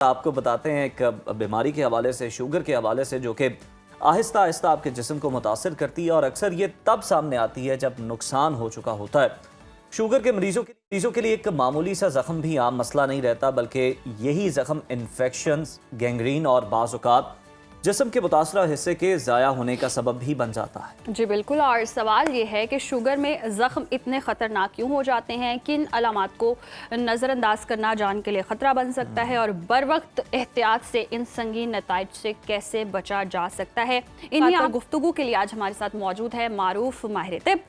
आपको बताते हैं एक बीमारी के हवाले से, शुगर के हवाले से, जो कि आहिस्ता आहिस्ता आपके जिस्म को मुतासर करती है और अक्सर ये तब सामने आती है जब नुकसान हो चुका होता है। शुगर के मरीजों के लिए एक मामूली सा जख्म भी आम मसला नहीं रहता, बल्कि यही जख्म इन्फेक्शन, गैंग्रीन और बाज़ औक़ात जिस्म के मुतासरा हिस्से के ज़ाया होने का सबब भी बन जाता है। जी बिल्कुल। और सवाल ये है कि शुगर में ज़ख्म इतने ख़तरनाक क्यों हो जाते हैं, किन अलामात को नज़रअंदाज करना जान के लिए ख़तरा बन सकता है और बर वक्त एहतियात से इन संगीन नताइज से कैसे बचा जा सकता है। इन्हीं पर गुफ्तगू के लिए आज हमारे साथ मौजूद है मारूफ माहिर तिब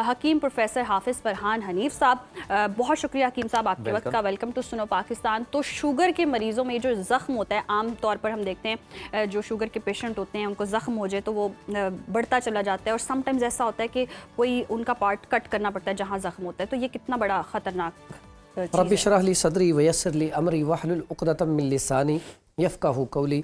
हकीम प्रोफेसर हाफिज़ फरहान हनीफ साहब। बहुत शुक्रिया हकीम साहब आपके वक्त का। वेलकम टू सुनो पाकिस्तान। तो शुगर के मरीज़ों में जो ज़ख्म होता है, आम तौर पर हम देखते हैं जो शुगर के पेशेंट होते हैं उनको ज़ख्म हो जाए तो वो बढ़ता चला जाता है और समटाइम्स ऐसा होता है कि कोई उनका पार्ट कट करना पड़ता है जहाँ ज़ख्म होता है। तो ये कितना बड़ा ख़तरनाक रब्बि इश्रह ली सदरी व यस्सिर ली अमरी वहलुल उक़दतम मिन लिसानी यफ़क़हू क़ौली।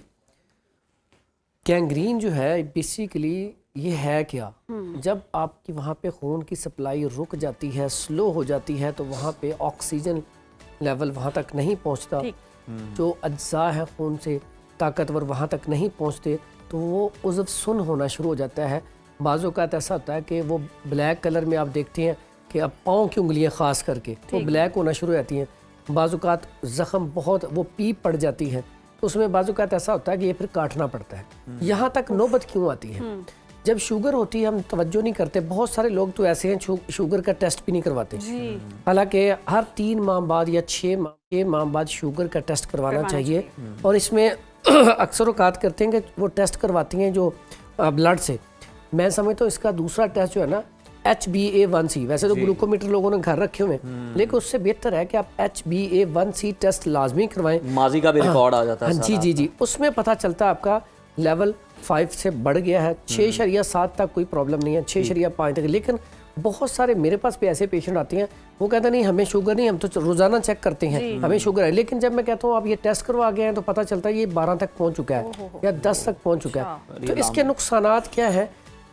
गैंग्रीन जो है बेसिकली ये है क्या, जब आपकी वहाँ पे खून की सप्लाई रुक जाती है, स्लो हो जाती है, तो वहाँ पे ऑक्सीजन लेवल वहाँ तक नहीं पहुँचता, जो अज्जा है खून से ताकतवर वहाँ तक नहीं पहुँचते, तो वो उज़्व सुन होना शुरू हो जाता है। बाज़ औक़ात ऐसा होता है कि वो ब्लैक कलर में आप देखते हैं कि अब पाँव की उंगलियाँ ख़ास करके वो ब्लैक होना शुरू हो जाती हैं। बाज़ औक़ात ज़ख़म बहुत वो पीप पड़ जाती है, तो उसमें बाज़ औक़ात ऐसा होता है कि ये फिर काटना पड़ता है। यहाँ तक नौबत क्यों आती है? जब शुगर होती है हम तवज्जो नहीं करते। बहुत सारे लोग तो ऐसे हैं शुगर का टेस्ट भी नहीं करवाते, हालांकि हर 3 माह बाद या 6 माह बाद शुगर का टेस्ट करवाना चाहिए। और इसमें अक्सर औक़ात करते हैं कि वो टेस्ट करवाती हैं जो ब्लड से। मैं समझता हूँ इसका दूसरा टेस्ट जो है ना HbA1c, वैसे तो ग्लूकोमीटर लोगों ने घर रखे हुए हैं, लेकिन उससे बेहतर है कि आप HbA1c टेस्ट लाजमी करवाएं। माजी का भी रिकॉर्ड आ जाता है। हाँ जी, उसमें पता चलता है आपका लेवल 5 से बढ़ गया है, 6.7 तक कोई प्रॉब्लम नहीं है, 6.5 तक। लेकिन बहुत सारे मेरे पास भी ऐसे पेशेंट आते हैं, वो कहते हैं नहीं हमें शुगर नहीं, हम तो रोज़ाना चेक करते हैं, हमें शुगर है। लेकिन जब मैं कहता हूँ आप ये टेस्ट करवा गए हैं, तो पता चलता है ये 12 तक पहुँच चुका है या 10 तक पहुँच चुका है। तो इसके नुकसानात क्या है?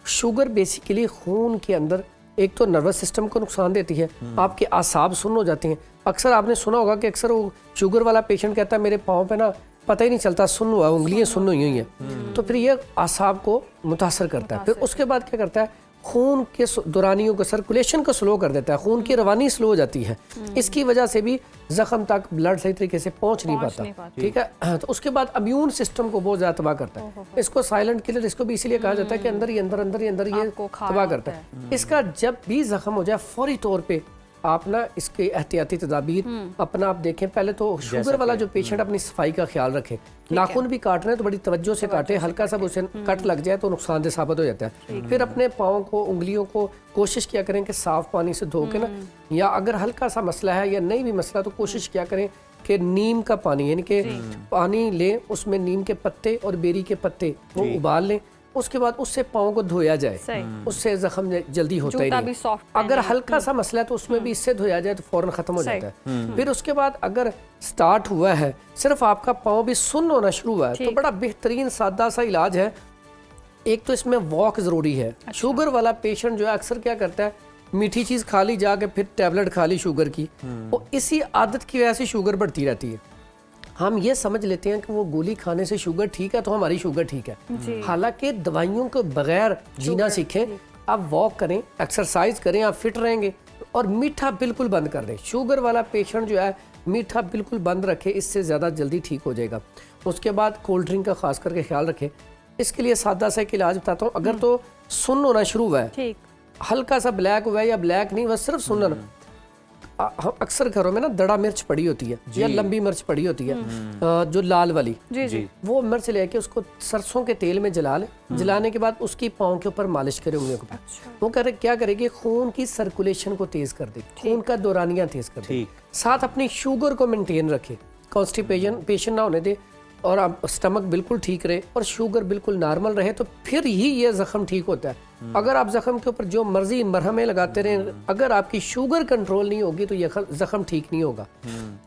शुगर बेसिकली खून के अंदर एक तो नर्वस सिस्टम को नुकसान देती है, आपके आसाब सुन्न हो जाते हैं। अक्सर आपने सुना होगा कि अक्सर वो शुगर वाला पेशेंट कहता है मेरे पाँव पे ना पता ही नहीं चलता, सुन्न हुआ, उंगलियां सुन्न हुई हैं। तो फिर ये आसाब को मुतासर करता है। फिर उसके बाद क्या करता है, खून के दौरानियों को, सर्कुलेशन को स्लो कर देता है, खून की रवानी स्लो हो जाती है। इसकी वजह से भी जख्म तक ब्लड सही तरीके से पहुंच नहीं पाता। ठीक है, तो उसके बाद इम्यून सिस्टम को बहुत ज़्यादा तबाह करता है। इसको साइलेंट किलर इसको भी इसीलिए कहा जाता है कि अंदर ही अंदर ये तबाह करता है। इसका जब भी जख्म हो जाए फौरी तौर पर आप ना इसके एहतियाती तदाबीर अपना आप देखें। पहले तो शुगर वाला जो पेशेंट अपनी सफाई का ख्याल रखे, नाखून भी काट रहे हैं तो बड़ी तवज्जो से काटे, हल्का सा उसे कट लग जाए तो नुकसानदेह साबित हो जाता है। फिर अपने पाँव को, उंगलियों को कोशिश किया करें कि साफ पानी से धो के ना, या अगर हल्का सा मसला है या नहीं भी मसला तो कोशिश किया करें कि नीम का पानी, यानी कि पानी लें, उसमें नीम के पत्ते और बेरी के पत्ते वो उबाल लें, उसके बाद उससे पाँव को धोया जाए, उससे जख्म जल्दी होता ही नहीं। अगर हल्का सा मसला है तो उसमें भी इससे धोया जाए तो फौरन खत्म हो जाता है। फिर उसके बाद अगर स्टार्ट हुआ है, सिर्फ आपका पाँव भी सुन्न होना शुरू हुआ है, तो बड़ा बेहतरीन सादा सा इलाज है। एक तो इसमें वॉक जरूरी है। शुगर वाला पेशेंट जो है अक्सर क्या करता है, मीठी चीज खा ली जाके फिर टैबलेट खा ली शुगर की, तो इसी आदत की वजह से शुगर बढ़ती रहती है। हम ये समझ लेते हैं कि वो गोली खाने से शुगर ठीक है तो हमारी शुगर ठीक है, हालांकि दवाइयों के बगैर जीना सीखें। आप वॉक करें, एक्सरसाइज करें, आप फिट रहेंगे। और मीठा बिल्कुल बंद कर दें। शुगर वाला पेशेंट जो है मीठा बिल्कुल बंद रखे, इससे ज़्यादा जल्दी ठीक हो जाएगा। उसके बाद कोल्ड ड्रिंक का खास करके ख्याल रखें। इसके लिए सादा सा एक इलाज बताता हूँ। अगर तो सुन्न होना शुरू हुआ है, हल्का सा ब्लैक हुआ है या ब्लैक नहीं, बस सिर्फ सुन्न, अक्सर घरों में ना दड़ा मिर्च पड़ी होती है या लंबी मिर्च पड़ी होती है, जो लाल वाली, वो मिर्च लेके उसको सरसों के तेल में जला लें। जलाने के बाद उसकी पाँव के ऊपर मालिश करें, उंगलियों के ऊपर। वो करे क्या करेगी, खून की सर्कुलेशन को तेज कर दे, खून का दौरानियां तेज कर दे। साथ अपनी शुगर को मेंटेन रखे, कॉन्स्टिपेशन पेशेंट ना होने दे, और आप स्टमक बिल्कुल ठीक रहे और शुगर बिल्कुल नॉर्मल रहे, तो फिर ही ये जख्म ठीक होता है। अगर आप जख्म के ऊपर जो मर्जी मरहमें लगाते रहें, अगर आपकी शुगर कंट्रोल नहीं होगी तो ये जख्म ठीक नहीं होगा।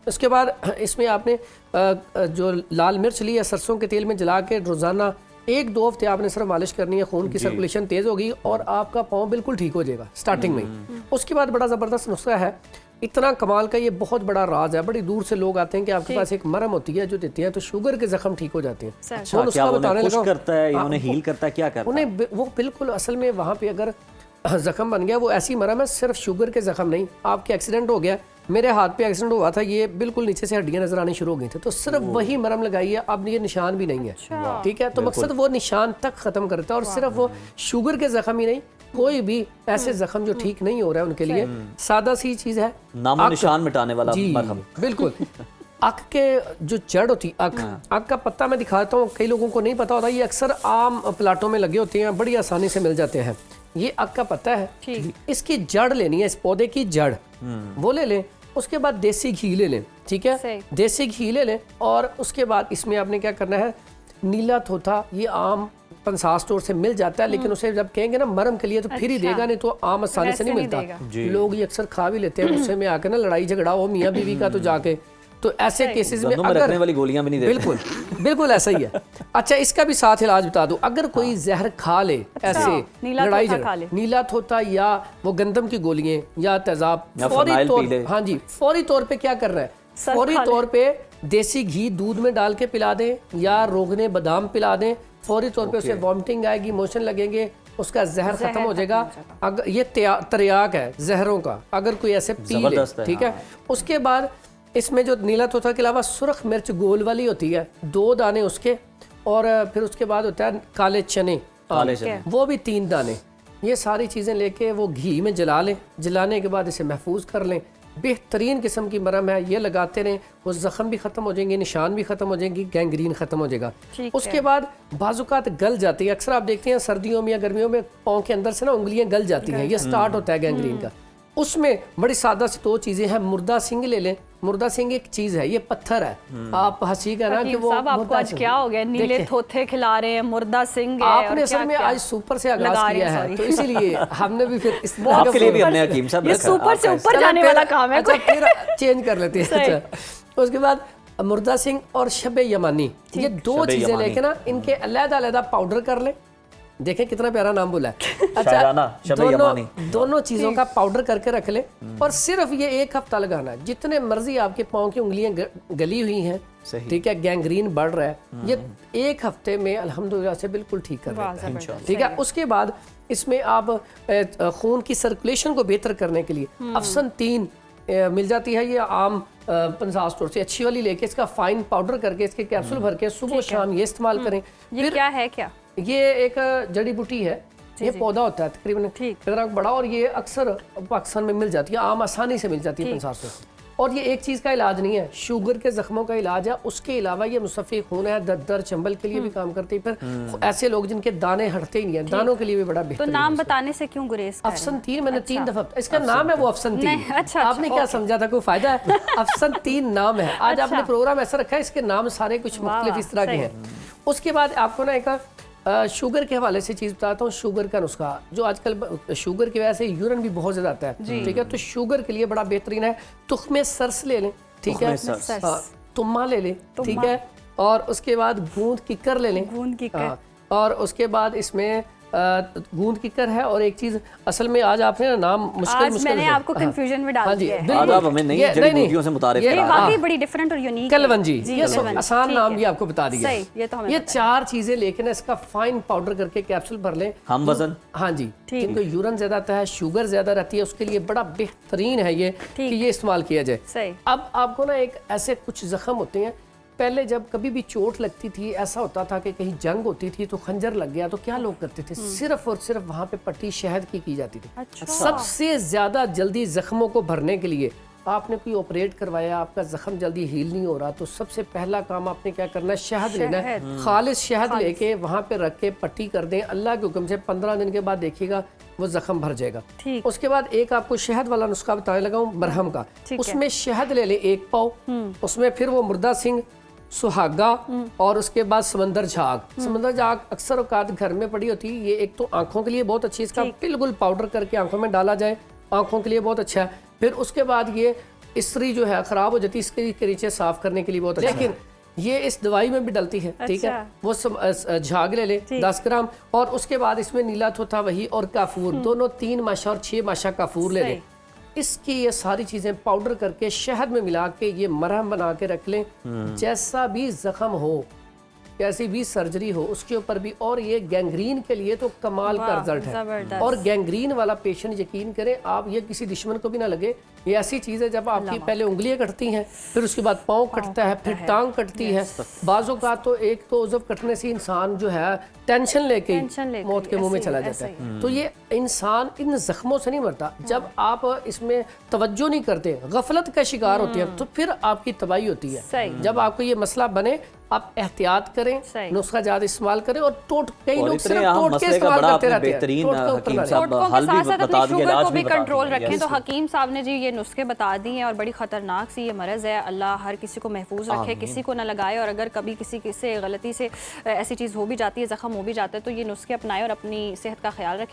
उसके बाद इसमें आपने जो लाल मिर्च ली है, सरसों के तेल में जला के रोजाना 1-2 हफ्ते आपने सिर्फ मालिश करनी है, खून की सर्कुलेशन तेज होगी और आपका पाँव बिल्कुल ठीक हो जाएगा स्टार्टिंग में। उसके बाद बड़ा ज़बरदस्त नुस्खा है, इतना कमाल का ये बहुत बड़ा राज है। बड़ी दूर से लोग आते हैं कि आपके पास एक मरहम होती है जो देती है तो शुगर के जख्म ठीक हो जाते हैं। अच्छा, वो क्या नुस्खा उन्हें बताने खुश लगा। करता है या हाँ, उन्हें हील करता है, क्या करता है? उन्हें वो बिल्कुल असल में वहाँ पे अगर जख्म बन गया, वो ऐसी मरहम है, सिर्फ शुगर के जख्म नहीं। आपके एक्सीडेंट हो गया, मेरे हाथ पे एक्सीडेंट हुआ था, ये बिल्कुल नीचे से हड्डियां नजर आनी शुरू हो गई थी, तो सिर्फ वही मरहम लगाई है, अब ये निशान भी नहीं है। ठीक है, तो मकसद वो निशान तक खत्म करता है। और सिर्फ वो शुगर के जख्म ही नहीं, कोई भी ऐसे जख्म जो ठीक नहीं हो रहा है उनके लिए सादा सी चीज है, नामो निशान मिटाने वाला जी मरहम। बिल्कुल। अक के जो जड़ होती, अक का पत्ता मैं दिखाता हूँ, कई लोगों को नहीं पता होता, ये अक्सर आम प्लाटों में लगे होते हैं, बड़ी आसानी से मिल जाते हैं। ये अक का पत्ता है, इसकी जड़ लेनी है, इस पौधे की जड़ वो ले लें। उसके बाद देसी घी ले लें, ठीक है, देसी घी ले लें। और उसके बाद इसमें आपने क्या करना है, नीला थोथा, ये आम पंसार स्टोर से मिल जाता है, लेकिन उसे जब कहेंगे ना मरहम के लिए तो फिर ही देगा, नहीं तो आम आसानी से नहीं मिलता। लोग ये अक्सर खा भी लेते हैं, गुस्से में आकर ना लड़ाई झगड़ा हो मियाँ बीवी का, तो जाके तो ऐसे केसेस में अगर रखने वाली गोलियां भी नहीं देते। बिल्कुल बिल्कुल ऐसा ही है। अच्छा, इसका भी साथ इलाज बता दूं, अगर कोई जहर खा ले, ऐसे लड़ाई झगड़ा, नीला थोथा या वो गंदम की गोलियां या तेजाब, फौरी तौर, हाँ जी, फौरी तौर पे क्या कर रहा है, फौरी तौर पे देसी घी दूध में डाल के पिला दें या रोगने बादाम पिला दें। फौरी तौर पे उसे वॉमिटिंग आएगी, मोशन लगेंगे, उसका जहर खत्म हो जाएगा। अगर ये तरियाक है जहरों का, अगर कोई ऐसे पी ले, ठीक है। उसके बाद इसमें जो नीला तोता के अलावा सुर्ख मिर्च गोल वाली होती है, 2 दाने उसके, और फिर उसके बाद होता है काले चने, वो भी 3 दाने। ये सारी चीज़ें लेके वो घी में जला लें, जलाने के बाद इसे महफूज कर लें। बेहतरीन किस्म की मरहम है, ये लगाते रहें, वो जख्म भी ख़त्म हो जाएंगे, निशान भी ख़त्म हो जाएंगी, गैंग्रीन ख़त्म हो जाएगा। उसके बाद बाजुकात गल जाती है, अक्सर आप देखते हैं सर्दियों में या गर्मियों में पाँव के अंदर से ना उंगलियां गल जाती हैं, ये स्टार्ट होता है गैंग्रीन का। उसमें बड़ी सादा सी 2 चीज़ें हैं, मुर्दा सिंग ले लें। मुर्दा सिंह एक चीज है, ये पत्थर है, आप हंसी का ना कि वो आपको आज क्या हो गया, नीले थोथे खिला रहे हैं, मुर्दा सिंह आपने असल में आज सुपर से आगाज किया है, तो इसीलिए हमने भी फिर इस आपके लिए भी हमने हकीम साहब ये सुपर से ऊपर जाने वाला काम है। अच्छा, फिर चेंज कर लेते हैं। अच्छा, उसके बाद मुर्दा सिंह और शबे यमानी, ये 2 चीजें लेके ना इनके अलग-अलग पाउडर कर लें। देखें कितना प्यारा नाम बोला है। अच्छा, दोनों चीज़ों का पाउडर करके रख ले, और सिर्फ ये 1 हफ्ता लगाना है। जितने मर्जी आपके पाँव की उंगलियां गली हुई हैं, ठीक है, गैंग्रीन बढ़ रहा है, ये 1 हफ्ते में अल्हम्दुलिल्लाह से बिल्कुल ठीक कर देता है, ठीक है। उसके बाद इसमें आप खून की सर्कुलेशन को बेहतर करने के लिए अफसन 3 मिल जाती है, ये आम पंसार स्टोर से, अच्छी वाली लेके इसका फाइन पाउडर करके इसके कैप्सूल भर के सुबह शाम ये इस्तेमाल करें। ये क्या है, क्या ये एक जड़ी बूटी है, ये पौधा होता है तकरीबन इतना बड़ा, और ये अक्सर पाकिस्तान में मिल जाती है, आम आसानी से मिल जाती है पंसार से। और ये एक चीज़ का इलाज नहीं है, शुगर के जख्मों का इलाज है। उसके अलावा ये मुसफ़ी खून है, दर्द चंबल के लिए भी काम करती है। फिर ऐसे लोग जिनके दाने हटते ही नहीं है, दानों के लिए भी बड़ा बेहतर। तो नाम बताने से क्यों गुरेज कर रहे हैं? अफसन 3 मैंने 3 दफा, इसका नाम है वो अफसन 3। अच्छा, आपने क्या समझा था, कोई फायदा है? अफसन 3 नाम है। आज आपने प्रोग्राम ऐसा रखा है, इसके नाम सारे कुछ मुख्तलिफ इस तरह के हैं। उसके बाद आपको ना एक शुगर के हवाले से चीज़ बताता हूँ। शुगर का नुस्खा जो आजकल शुगर की वजह से यूरिन भी बहुत ज़्यादा आता है, ठीक है, तो शुगर के लिए बड़ा बेहतरीन है, तुख्मे सरस ले लें, ठीक है, तुम्मा ले लें, ठीक है, और उसके बाद गूंद किकर ले लें, और उसके बाद इसमें गूंद किकर है। और एक चीज असल में आज आपने ना नाम मुश्किल मैंने आपको कंफ्यूजन में डाल दिया है। आज आप हमें नई जड़ी-बूटियों से मुतारिफ ये वाकई बड़ी डिफरेंट और यूनिक कलवंजी, ये आसान नाम भी आपको बता दिया। ये 4 चीजें लेके ना इसका फाइन पाउडर करके कैप्सूल भर लें। हम वजन, हाँ जी, जिनको यूरिन ज्यादा आता है, शुगर ज्यादा रहती है, उसके लिए बड़ा बेहतरीन है ये कि ये इस्तेमाल किया जाए। अब आपको ना एक ऐसे कुछ जख्म होते हैं, पहले जब कभी भी चोट लगती थी, ऐसा होता था कि कहीं जंग होती थी तो खंजर लग गया, तो क्या लोग करते थे, सिर्फ और सिर्फ वहां पे पट्टी शहद की जाती थी। अच्छा। सबसे ज्यादा जल्दी जख्मों को भरने के लिए आपने कोई ऑपरेट करवाया, आपका जख्म जल्दी हील नहीं हो रहा, तो सबसे पहला काम आपने क्या करना है, शहद लेना है, खालिस शहद लेके वहां पे रख के पट्टी कर दें। अल्लाह के हुक्म से 15 दिन के बाद देखिएगा वो जख्म भर जाएगा। उसके बाद एक आपको शहद वाला नुस्खा बताने लगा हूँ, मरहम का। उसमें शहद ले लें 1 पाव, उसमें फिर वो मुर्दा सिंह, सुहागा, और उसके बाद समंदर झाग। समंदर झाग अक्सर औकात घर में पड़ी होती है, ये एक तो आंखों के लिए बहुत अच्छी, इसका बिल्कुल पाउडर करके आंखों में डाला जाए, आंखों के लिए बहुत अच्छा है। फिर उसके बाद ये इस्त्री जो है खराब हो जाती है, इसके नीचे साफ करने के लिए बहुत अच्छा है, लेकिन ये इस दवाई में भी डलती है, ठीक है। वो झाग ले ले 10 ग्राम, और उसके बाद इसमें नीला थोथा वही और काफूर, दोनों 3 माशा और 6 माशा काफूर ले ले। इसकी ये सारी चीज़ें पाउडर करके शहद में मिला के ये मरहम बना के रख लें। जैसा भी जख्म हो, कैसी भी सर्जरी हो, उसके ऊपर भी। और ये गैंग्रीन के लिए तो कमाल का रिजल्ट है। जबरदस्त। और गैंग्रीन वाला पेशेंट यकीन करें आप, ये किसी दुश्मन को भी ना लगे। ये ऐसी चीज़ है जब आपकी पहले उंगलियां कटती हैं, फिर उसके बाद पाँव कटता है, फिर टांग कटती है। बाजों का तो एक तो उज़व कटने से इंसान जो है टेंशन लेके मौत के मुंह में चला जाता है। तो ये इंसान इन जख्मों से नहीं मरता। जब आप इसमें तवज्जो नहीं करते, गफलत का शिकार होते हैं, तो फिर आपकी तबाही होती है। जब आपको ये मसला बने, आप एहतियात करें, नुस्खा ज्यादा इस्तेमाल करें। और कई लोग सिर्फ टोट के इस्तेमाल करते रहते हैं। बेहतरीन हकीम टोटकों साहब के हल साथ भी साथ बता अपनी दिए, शुगर इलाज को भी भी बता कंट्रोल दिए। रखें। Yes. तो हकीम साहब ने जी ये नुस्खे बता दिए हैं और बड़ी खतरनाक सी ये मरज़ है। अल्लाह हर किसी को महफूज रखे, किसी को ना लगाए। और अगर कभी किसी से गलती से ऐसी चीज़ हो भी जाती है, जख्म हो भी जाता है, तो ये नुस्खे अपनाएं और अपनी सेहत का ख्याल रखें।